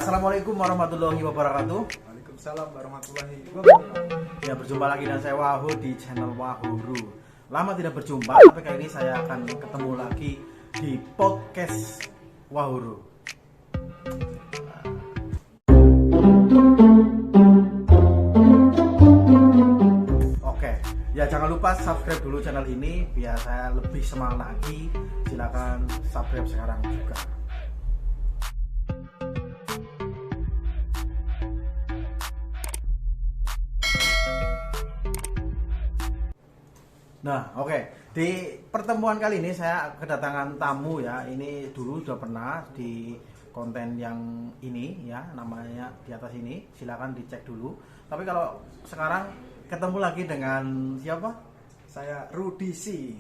Assalamualaikum warahmatullahi wabarakatuh. Waalaikumsalam warahmatullahi wabarakatuh. Ya, berjumpa lagi dengan saya Wahyu di channel Wahuru. Lama tidak berjumpa, tapi kali ini saya akan ketemu lagi di podcast Wahuru. Oke, ya jangan lupa subscribe dulu channel ini biar saya lebih semangat lagi. Silakan subscribe sekarang juga. Nah, oke. Di pertemuan kali ini saya kedatangan tamu ya. Ini dulu sudah pernah di konten yang ini ya, namanya di atas ini. Silakan dicek dulu. Tapi kalau sekarang ketemu lagi dengan siapa? Saya Rudi C.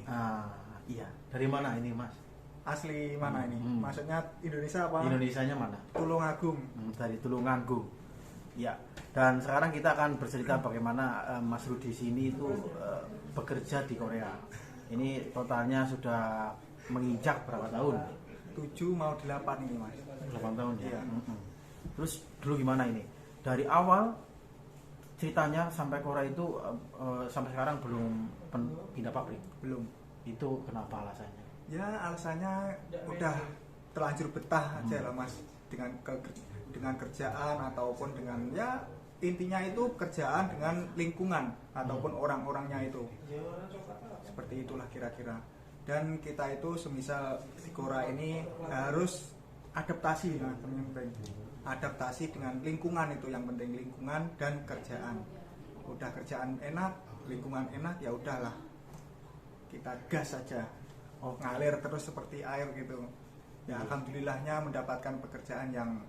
Iya. Dari mana ini, Mas? Asli mana ini? Maksudnya Indonesia apa? Indonesianya mana? Tulungagung. Dari Tulungagung. Ya, dan sekarang kita akan bercerita bagaimana Mas Rudi sini itu bekerja di Korea. Ini totalnya sudah menginjak berapa tahun? 7 mau 8 ini, Mas. 8 tahun ya. Iya. Terus dulu gimana ini? Dari awal ceritanya sampai Korea itu sampai sekarang belum pindah pabrik. Belum. Itu kenapa alasannya? Ya, alasannya udah terlanjur betah aja lah, Mas. Dengan kerjaan ataupun dengan ya intinya itu kerjaan dengan lingkungan ataupun orang-orangnya itu seperti itulah kira-kira. Dan kita itu semisal di Korea ini harus adaptasi dengan lingkungan, itu yang penting, lingkungan dan kerjaan. Udah kerjaan enak, lingkungan enak, ya udahlah kita gas saja, ngalir terus seperti air gitu ya. Alhamdulillahnya mendapatkan pekerjaan yang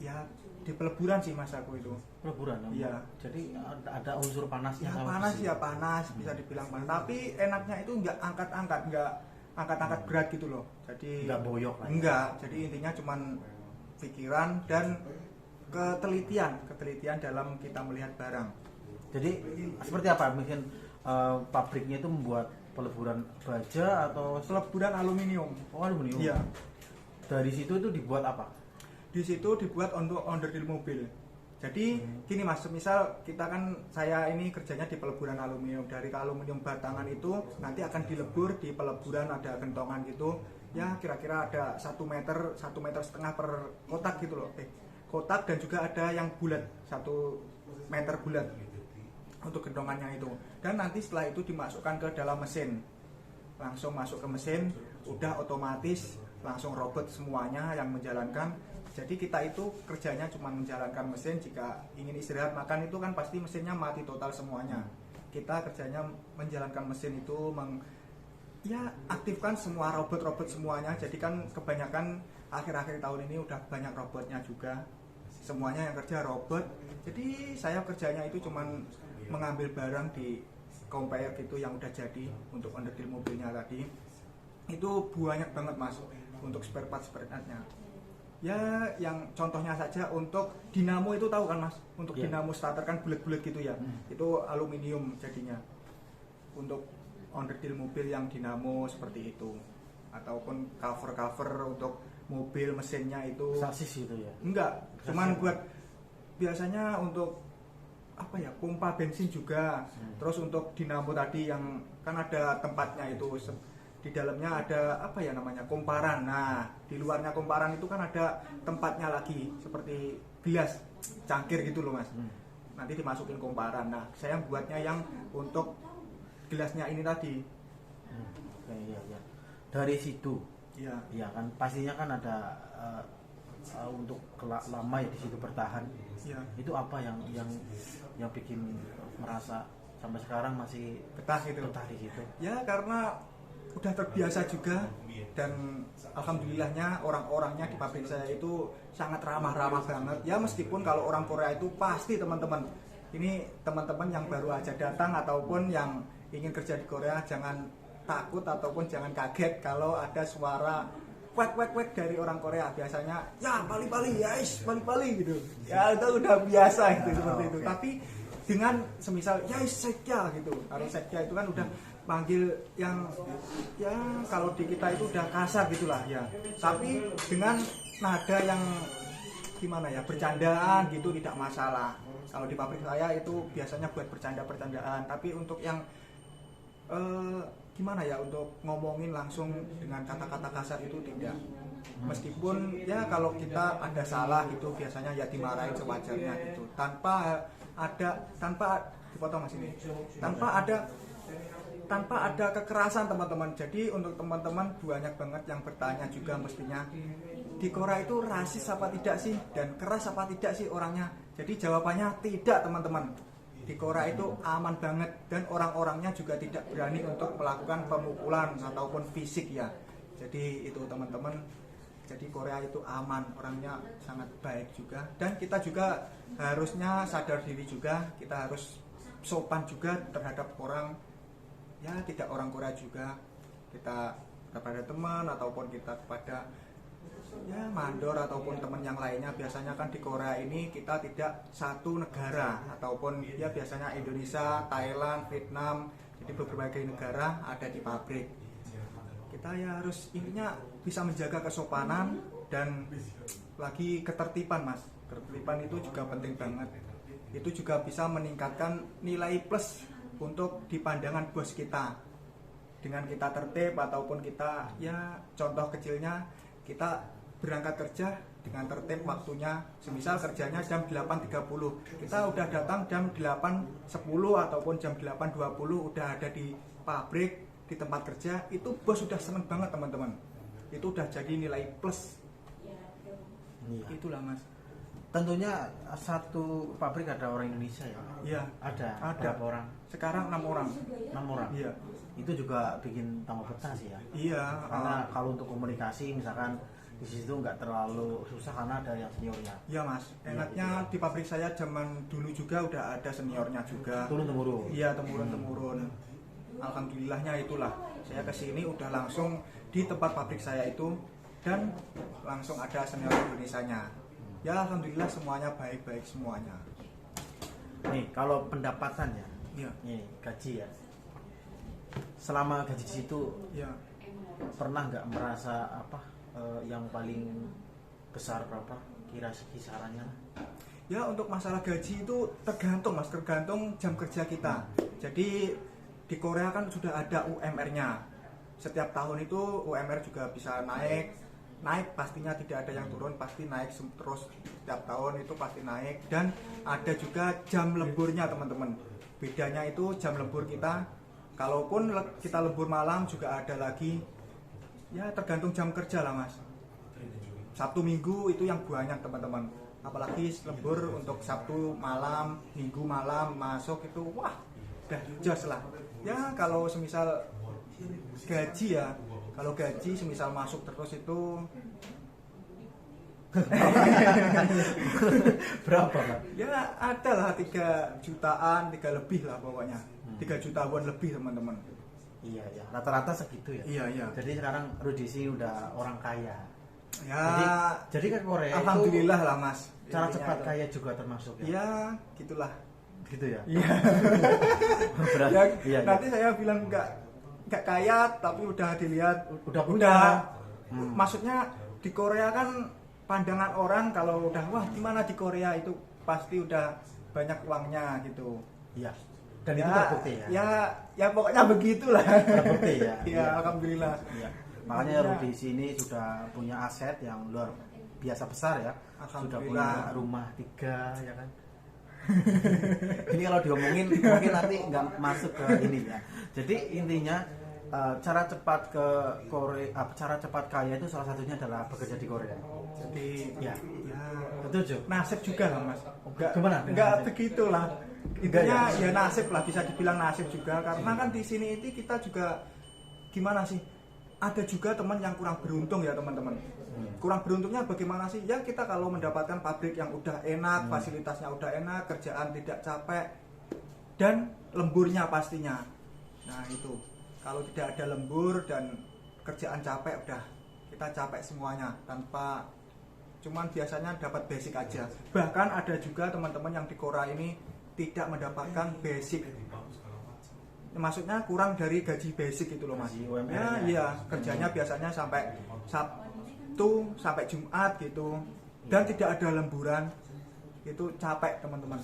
ya di peleburan sih, Mas, aku itu. Peleburan? Iya. Jadi ada unsur panasnya. Ya panas ya panas, bisa dibilang panas. Tapi enaknya itu nggak angkat-angkat berat gitu loh. Jadi nggak boyok lah. Enggak. Jadi intinya cuman pikiran dan ketelitian dalam kita melihat barang. Jadi seperti apa? Mungkin pabriknya itu membuat peleburan baja atau Peleburan aluminium. Oh, aluminium. Iya. Dari situ itu dibuat apa? Di situ dibuat untuk onderdil mobil. Jadi gini, Mas, misal saya ini kerjanya di peleburan aluminium. Dari aluminium batangan itu nanti akan dilebur di peleburan, ada gentongan gitu. Ya kira-kira ada 1 meter, 1,5 meter per kotak gitu loh. Kotak, dan juga ada yang bulat, 1 meter bulat untuk gentongannya itu. Dan nanti setelah itu dimasukkan ke dalam mesin. Langsung masuk ke mesin, udah otomatis langsung robot semuanya yang menjalankan. Jadi kita itu kerjanya cuma menjalankan mesin. Jika ingin istirahat makan itu kan pasti mesinnya mati total semuanya. Kita kerjanya menjalankan mesin itu, aktifkan semua robot semuanya. Jadi kan kebanyakan akhir-akhir tahun ini udah banyak robotnya juga. Semuanya yang kerja robot. Jadi saya kerjanya itu cuma mengambil barang di conveyor gitu yang udah jadi untuk onderdil mobilnya tadi. Itu banyak banget, Mas, untuk spare part-nya. Ya, yang contohnya saja untuk dinamo itu tahu kan, Mas? Untuk dinamo starter kan bulat-bulat gitu ya. Itu aluminium jadinya. Untuk onderdil mobil yang dinamo seperti itu. Ataupun cover untuk mobil mesinnya itu. Sasis itu ya? Enggak, cuman buat biasanya untuk pompa bensin juga. Terus untuk dinamo tadi yang kan ada tempatnya itu. Di dalamnya ada komparan. Nah, di luarnya komparan itu kan ada tempatnya lagi seperti gelas cangkir gitu loh, Mas. Nanti dimasukin komparan. Nah, saya buatnya yang untuk gelasnya ini tadi. Iya. Dari situ. Iya. Iya kan, pastinya kan ada untuk lama ya di situ bertahan. Iya. Itu apa yang bikin merasa sampai sekarang masih Betah gitu. Betah di situ. Ya, karena udah terbiasa juga, dan alhamdulillahnya orang-orangnya di pabrik saya itu sangat ramah-ramah banget. Ya meskipun kalau orang Korea itu pasti teman-teman yang baru aja datang ataupun yang ingin kerja di Korea jangan takut ataupun jangan kaget kalau ada suara wek dari orang Korea. Biasanya ya bali-bali gitu. Ya itu udah biasa gitu seperti itu. Tapi dengan semisal sekya gitu. Kalau sekya itu kan udah panggil yang ya kalau di kita itu udah kasar gitulah ya. Tapi dengan nada yang gimana ya, bercandaan gitu tidak masalah. Kalau di pabrik saya itu biasanya buat bercanda-bercandaan, tapi untuk yang gimana ya, untuk ngomongin langsung dengan kata-kata kasar itu tidak. Meskipun ya kalau kita ada salah gitu biasanya ya dimarahin sewajarnya gitu, tanpa dipotong mas ini, tanpa ada kekerasan teman-teman. Jadi untuk teman-teman banyak banget yang bertanya juga mestinya, di Korea itu rasis apa tidak sih, dan keras apa tidak sih orangnya. Jadi jawabannya tidak teman-teman. Di Korea itu aman banget, dan orang-orangnya juga tidak berani untuk melakukan pemukulan ataupun fisik ya. Jadi itu teman-teman, jadi Korea itu aman, orangnya sangat baik juga. Dan kita juga harusnya sadar diri juga, kita harus sopan juga terhadap orang, ya tidak orang Korea juga. Kita kepada teman ataupun kita kepada ya mandor ataupun teman yang lainnya. Biasanya kan di Korea ini kita tidak satu negara, ataupun ya biasanya Indonesia, Thailand, Vietnam, jadi berbagai negara ada di pabrik. Kita ya harus intinya bisa menjaga kesopanan dan lagi ketertiban mas. Ketertiban itu juga penting banget. Itu juga bisa meningkatkan nilai plus untuk di pandangan bos kita. Dengan kita tertib ataupun kita ya contoh kecilnya, kita berangkat kerja dengan tertib waktunya. Semisal kerjanya jam 8.30, kita udah datang jam 8.10 ataupun jam 8.20 udah ada di pabrik, di tempat kerja. Itu bos sudah seneng banget teman-teman. Itu udah jadi nilai plus. Iya. Itulah mas. Tentunya satu pabrik ada orang Indonesia ya? Iya. Ada. Berapa orang? Sekarang 6 orang. 6 orang? Iya. Itu juga bikin tambah betah sih ya? Iya. Karena kalau untuk komunikasi misalkan di situ nggak terlalu susah karena ada yang seniornya. Iya mas. Enaknya di pabrik saya zaman dulu juga udah ada seniornya juga. Turun-temurun? Iya, temurun-temurun. Alhamdulillahnya itulah. Saya kesini udah langsung di tempat pabrik saya itu, dan langsung ada senior Indonesianya. Ya alhamdulillah semuanya baik-baik semuanya. Nih kalau pendapatannya, Iya. nih gaji ya. Selama gaji di situ Iya. pernah nggak merasa yang paling besar berapa? Kira kisarannya? Ya untuk masalah gaji itu tergantung mas, tergantung jam kerja kita. Jadi di Korea kan sudah ada UMR-nya. Setiap tahun itu UMR juga bisa naik pastinya, tidak ada yang turun, pasti naik terus. Setiap tahun itu pasti naik. Dan ada juga jam lemburnya teman-teman. Bedanya itu jam lembur kita, kalaupun kita lembur malam juga ada lagi. Ya tergantung jam kerja lah mas. Sabtu Minggu itu yang banyak teman-teman. Apalagi lembur untuk Sabtu malam, Minggu malam masuk itu wah udah jos lah. Ya kalau semisal gaji ya, kalau gaji semisal masuk terus itu Berapa Pak? ya ada lah 3 jutaan, 3 lebih lah pokoknya. 3 jutaan lebih teman-teman. Iya ya, rata-rata segitu ya. Iya iya. Jadi sekarang Rudi sih udah orang kaya. Ya Jadi ke Korea alhamdulillah itu lah mas. cara Intinya cepat itu. kaya juga termasuk ya. Ya gitulah. Gitu ya. Iya. Berarti Ya, iya, nanti saya bilang nggak kaya tapi udah dilihat Udah punya. Maksudnya di Korea kan pandangan orang kalau udah wah gimana di Korea itu pasti udah banyak uangnya gitu. Iya. Dan itu terbukti ya. Ya pokoknya begitulah. Terbukti ya. Ya alhamdulillah. Iya. Makanya Rudi sini sudah punya aset yang luar biasa besar ya. Sudah punya Alhamdulillah. rumah 3 ya kan. Ini kalau diomongin mungkin nanti nggak masuk ke ini ya. Jadi intinya cara cepat ke Korea, cara cepat kaya itu salah satunya adalah bekerja di Korea. Jadi Ya. ya Setuju? nasib juga lah mas. Gimana? Enggak begitulah. Intinya ya? ya nasib lah, bisa dibilang nasib juga, karena kan di sini itu kita juga gimana sih? Ada juga teman yang kurang beruntung ya teman-teman. Kurang beruntungnya bagaimana sih? Ya kita kalau mendapatkan pabrik yang udah enak, fasilitasnya udah enak, kerjaan tidak capek, dan lemburnya pastinya. Nah itu, kalau tidak ada lembur dan kerjaan capek, udah kita capek semuanya tanpa, cuman biasanya dapat basic aja. Bahkan ada juga teman-teman yang di Korea ini tidak mendapatkan basic. Maksudnya kurang dari gaji basic itu loh mas. Gaji UMR -nya. Ya iya, kerjanya biasanya sampai Sabtu sampai Jumat gitu. dan tidak ada lemburan, itu capek teman-teman.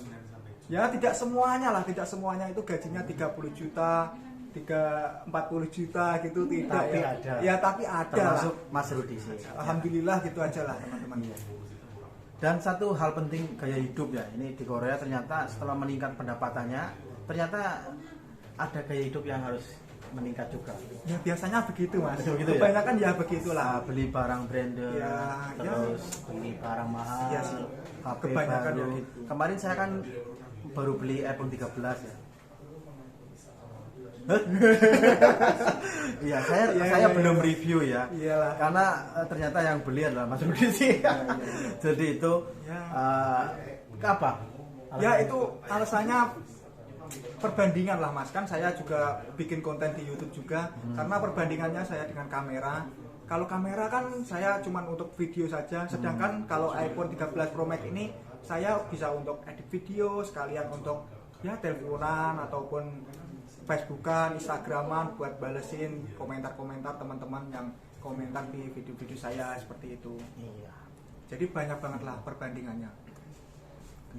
Ya tidak semuanya lah, tidak semuanya itu gajinya 30 juta, 40 juta gitu, tidak Tapi ya. ada. Ya tapi ada Termasuk lah. Mas Rudi sih. Alhamdulillah gitu aja lah teman-teman. Iya. Dan satu hal penting gaya hidup ya, ini di Korea ternyata setelah meningkat pendapatannya, ternyata ada gaya hidup yang harus meningkat juga. Ya biasanya begitu mas. Begitu ya? Kebanyakan ya begitulah. Beli barang branded, Ya, terus beli barang mahal, Iya sih. HP Kebanyakan baru. ya gitu. Kemarin saya kan baru beli iPhone 13 ya. Iya, saya belum review ya. Iyalah. Karena ternyata yang beli adalah Mas Rudi sih. Jadi itu Ya. Apa? Ya itu alasannya perbandingan lah mas, kan saya juga bikin konten di YouTube juga karena perbandingannya saya dengan kamera. Kalau kamera kan saya cuma untuk video saja, sedangkan kalau iPhone 13 Pro Max ini saya bisa untuk edit video sekalian untuk ya teleponan ataupun Facebookan, Instagraman buat balesin komentar-komentar teman-teman yang komentar di video-video saya seperti itu. Iya. Jadi banyak banget lah perbandingannya.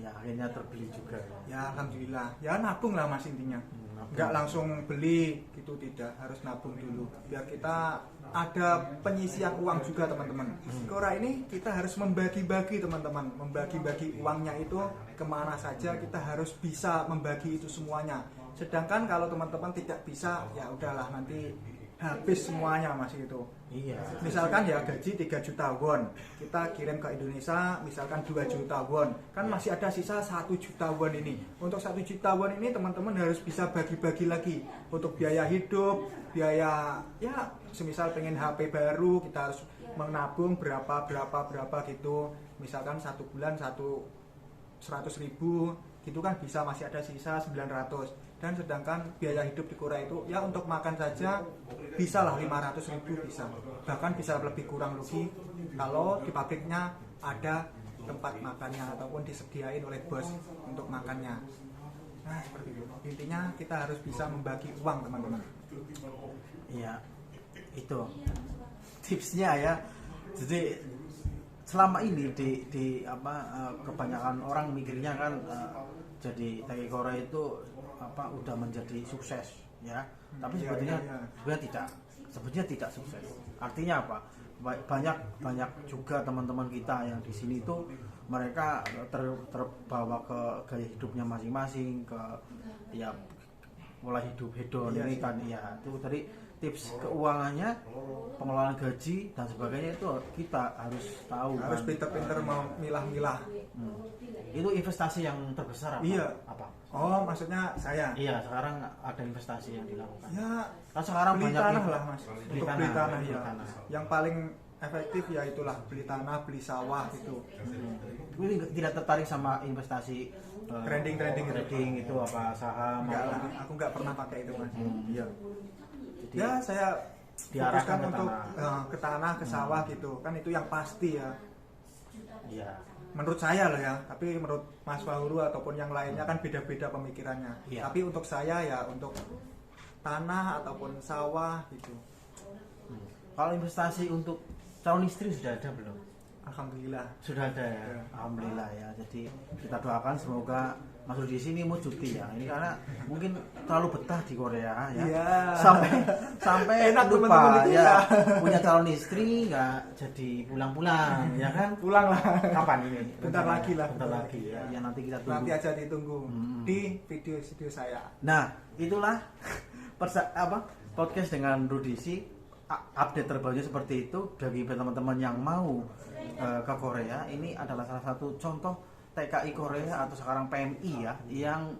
Ya akhirnya terbeli juga. Ya alhamdulillah, ya nabung lah mas intinya. Nabung. Nggak langsung beli gitu, tidak, harus nabung dulu biar kita ada penyisian uang juga teman-teman. Kora ini kita harus membagi-bagi teman-teman, membagi-bagi uangnya itu kemana saja, kita harus bisa membagi itu semuanya. Sedangkan kalau teman-teman tidak bisa, ya udahlah nanti habis semuanya mas itu. Iya. Misalkan ya gaji 3 juta won, kita kirim ke Indonesia misalkan 2 juta won, kan masih ada sisa 1 juta won ini. Untuk 1 juta won ini teman-teman harus bisa bagi-bagi lagi untuk biaya hidup, biaya ya semisal pengen HP baru kita harus menabung berapa gitu. Misalkan 1 bulan 100.000 gitu kan bisa, masih ada sisa 900. Dan sedangkan biaya hidup di Korea itu ya untuk makan saja bisa lah 500.000 bisa, bahkan bisa lebih kurang lagi kalau di pabriknya ada tempat makannya ataupun disediain oleh bos untuk makannya. Nah seperti itu, intinya kita harus bisa membagi uang teman-teman. Iya, itu tipsnya ya. Jadi selama ini di kebanyakan orang mikirnya kan jadi TKI Korea itu udah menjadi sukses ya. Tapi sebetulnya tidak sukses. Artinya apa? Banyak juga teman-teman kita yang di sini itu mereka terbawa ke gaya hidupnya masing-masing, ke ya pola hidup hedon ini kan ya. Itu tadi tips keuangannya, pengelolaan gaji dan sebagainya itu kita harus tahu. Harus pinter-pinter mau milah-milah. Itu investasi yang terbesar apa? Iya. Apa? Oh maksudnya saya? Iya, sekarang ada investasi yang dilakukan. Ya Kan sekarang beli banyak tanah lah mas. Beli Untuk tanah, beli tanah beli ya. tanah. Yang paling efektif ya itulah beli tanah, beli sawah gitu. Ini tidak tertarik sama investasi Trading itu apa saham? Enggak lah, aku nggak pernah pakai itu mas. Iya. Jadi Ya saya diarahkan fokuskan ke untuk tanah. ke tanah, ke sawah gitu. Kan itu yang pasti ya. Iya. Menurut saya loh ya, tapi menurut Mas Fahuru ataupun yang lainnya kan beda-beda pemikirannya. Iya. Tapi untuk saya ya untuk tanah ataupun sawah gitu. Kalau investasi untuk calon istri sudah ada belum? Alhamdulillah. Sudah ada ya. Ya. Alhamdulillah ya. Jadi kita doakan semoga Mas Rudi sini mau cuti ya. Ini karena mungkin terlalu betah di Korea ya. Iya. Sampai Enak lupa teman-teman itu ya ya. punya calon istri nggak jadi pulang-pulang ya kan? Pulang lah. Kapan ini? Bentar lagi lah. Bentar lagi ya. Ya nanti kita tunggu. Nanti aja ditunggu di video saya. Nah, itulah podcast dengan Rudi sih, update terbarunya seperti itu bagi teman-teman yang mau ke Korea. Ini adalah salah satu contoh TKI Korea atau sekarang PMI ya, yang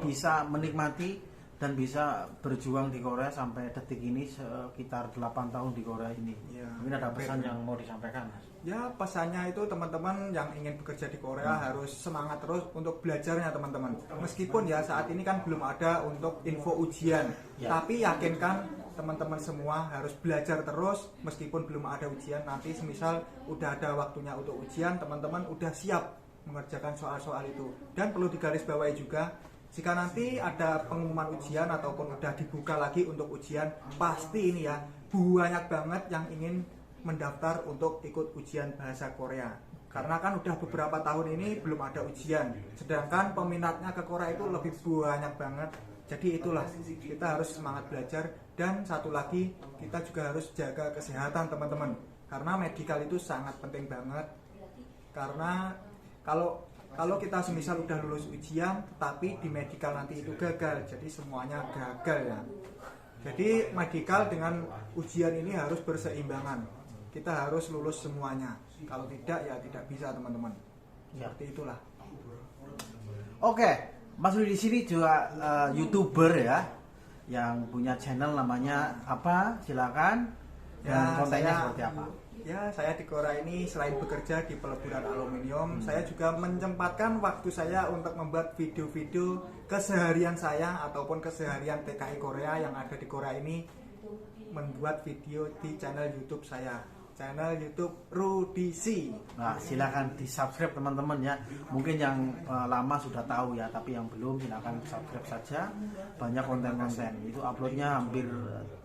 bisa menikmati dan bisa berjuang di Korea sampai detik ini sekitar 8 tahun di Korea ini. Ya, Mungkin ada pesan yang mau disampaikan, Mas? Ya pesannya itu teman-teman yang ingin bekerja di Korea harus semangat terus untuk belajarnya teman-teman. Meskipun ya saat ini kan belum ada untuk info ujian, tapi yakinkan teman-teman semua harus belajar terus meskipun belum ada ujian. Nanti semisal udah ada waktunya untuk ujian, teman-teman udah siap mengerjakan soal-soal itu. Dan perlu digarisbawahi juga, jika nanti ada pengumuman ujian ataupun udah dibuka lagi untuk ujian, pasti ini ya banyak banget yang ingin mendaftar untuk ikut ujian bahasa Korea. Karena kan udah beberapa tahun ini belum ada ujian, sedangkan peminatnya ke Korea itu lebih banyak banget. Jadi itulah, kita harus semangat belajar. Dan satu lagi, kita juga harus jaga kesehatan teman-teman, karena medical itu sangat penting banget. Karena kalau kita semisal udah lulus ujian tapi di medical nanti itu gagal, jadi semuanya gagal ya. Jadi medical dengan ujian ini harus berseimbangan. Kita harus lulus semuanya. Kalau tidak ya tidak bisa teman-teman. Seperti itulah. Oke, Mas Rudi di sini juga YouTuber ya, yang punya channel namanya apa? Silakan. Dan kontennya seperti apa? Ya, saya di Korea ini selain bekerja di peleburan aluminium, saya juga menyempatkan waktu saya untuk membuat video-video keseharian saya ataupun keseharian TKI Korea yang ada di Korea ini, membuat video di channel YouTube saya, channel YouTube Rudi C. Nah, silakan di subscribe teman-teman ya. Mungkin yang lama sudah tahu ya, tapi yang belum silakan subscribe saja. Banyak konten-konten. Itu uploadnya hampir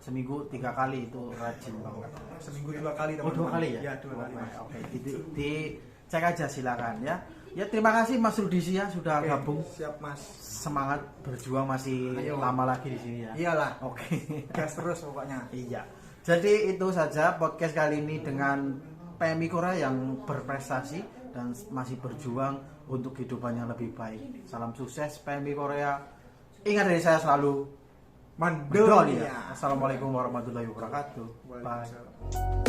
seminggu 3 kali, itu rajin banget. Seminggu 2 kali teman-teman. Oh, 2 kali ya? Ya, 2 kali. Oke, di cek aja silakan ya. Ya terima kasih Mas Rudi ya sudah gabung. Siap Mas. Semangat berjuang masih lama lagi di sini ya. Iyalah. Oke. Gas terus pokoknya. Iya. Jadi itu saja podcast kali ini dengan PMI Korea yang berprestasi dan masih berjuang untuk kehidupannya lebih baik. Salam sukses PMI Korea. Ingat dari saya selalu Mandolia. Assalamualaikum warahmatullahi wabarakatuh. Bye.